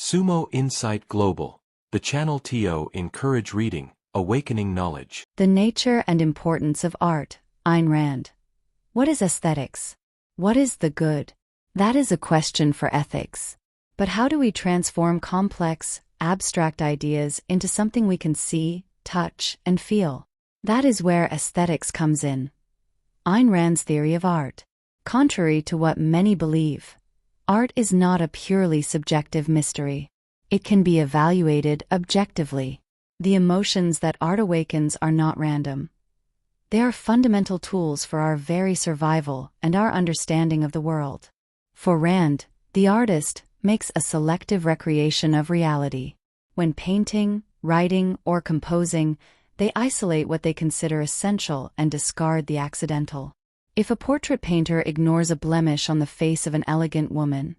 SUMO Insight Global, the channel to encourage reading, awakening knowledge. The nature and importance of art, Ayn Rand. What is aesthetics? What is the good? That is a question for ethics. But how do we transform complex, abstract ideas into something we can see, touch, and feel? That is where aesthetics comes in. Ayn Rand's theory of art. Contrary to what many believe, art is not a purely subjective mystery. It can be evaluated objectively. The emotions that art awakens are not random. They are fundamental tools for our very survival and our understanding of the world. For Rand, the artist makes a selective recreation of reality. When painting, writing, or composing, they isolate what they consider essential and discard the accidental. If a portrait painter ignores a blemish on the face of an elegant woman,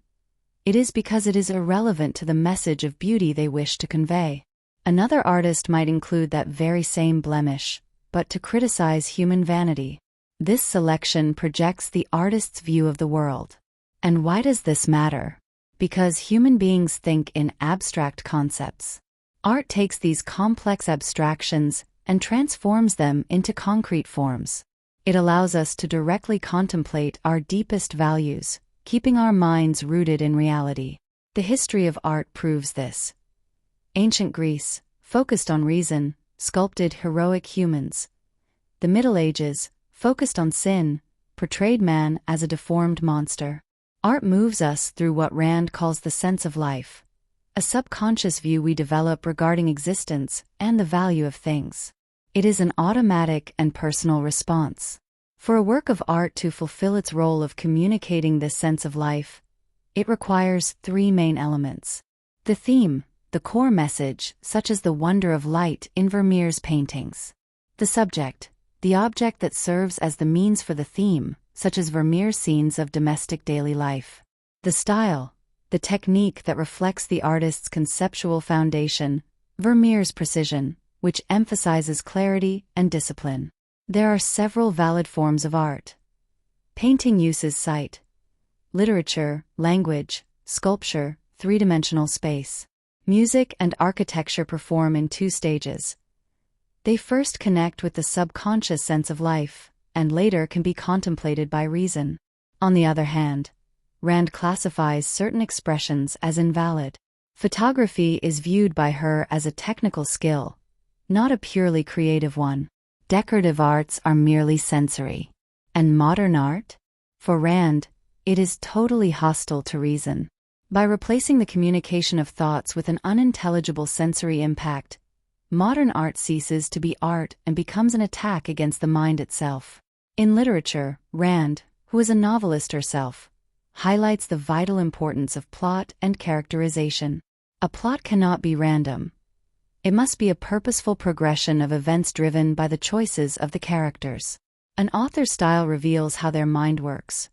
it is because it is irrelevant to the message of beauty they wish to convey. Another artist might include that very same blemish, but to criticize human vanity. This selection projects the artist's view of the world. And why does this matter? Because human beings think in abstract concepts. Art takes these complex abstractions and transforms them into concrete forms. It allows us to directly contemplate our deepest values, keeping our minds rooted in reality. The history of art proves this. Ancient Greece focused on reason, sculpted heroic humans. The Middle Ages, focused on sin, portrayed man as a deformed monster. Art moves us through what Rand calls the sense of life, a subconscious view we develop regarding existence and the value of things. It is an automatic and personal response. For a work of art to fulfill its role of communicating this sense of life, it requires three main elements. The theme, the core message, such as the wonder of light in Vermeer's paintings. The subject, the object that serves as the means for the theme, such as Vermeer's scenes of domestic daily life. The style, the technique that reflects the artist's conceptual foundation, Vermeer's precision, which emphasizes clarity and discipline. There are several valid forms of art. Painting uses sight, literature, language, sculpture, three-dimensional space. Music and architecture perform in two stages. They first connect with the subconscious sense of life, and later can be contemplated by reason. On the other hand, Rand classifies certain expressions as invalid. Photography is viewed by her as a technical skill, not a purely creative one. Decorative arts are merely sensory. And modern art? For Rand, it is totally hostile to reason. By replacing the communication of thoughts with an unintelligible sensory impact, modern art ceases to be art and becomes an attack against the mind itself. In literature, Rand, who is a novelist herself, highlights the vital importance of plot and characterization. A plot cannot be random. It must be a purposeful progression of events driven by the choices of the characters. An author's style reveals how their mind works,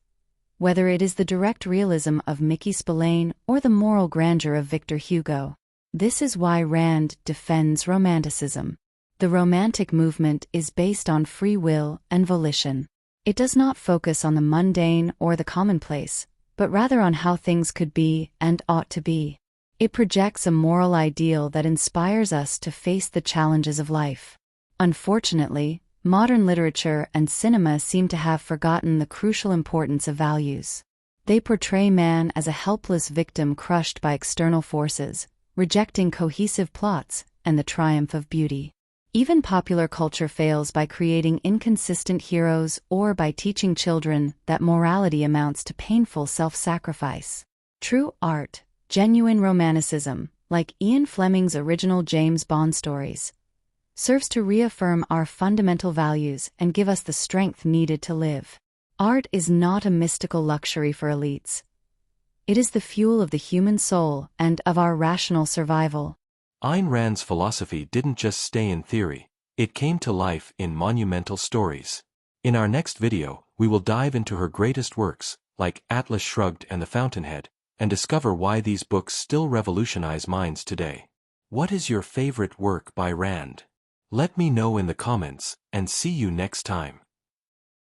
whether it is the direct realism of Mickey Spillane or the moral grandeur of Victor Hugo. This is why Rand defends Romanticism. The Romantic movement is based on free will and volition. It does not focus on the mundane or the commonplace, but rather on how things could be and ought to be. It projects a moral ideal that inspires us to face the challenges of life. Unfortunately, modern literature and cinema seem to have forgotten the crucial importance of values. They portray man as a helpless victim crushed by external forces, rejecting cohesive plots and the triumph of beauty. Even popular culture fails by creating inconsistent heroes or by teaching children that morality amounts to painful self-sacrifice. True art, genuine romanticism, like Ian Fleming's original James Bond stories, serves to reaffirm our fundamental values and give us the strength needed to live. Art is not a mystical luxury for elites. It is the fuel of the human soul and of our rational survival. Ayn Rand's philosophy didn't just stay in theory, it came to life in monumental stories. In our next video, we will dive into her greatest works, like Atlas Shrugged and The Fountainhead, and discover why these books still revolutionize minds today. What is your favorite work by Rand? Let me know in the comments, and see you next time.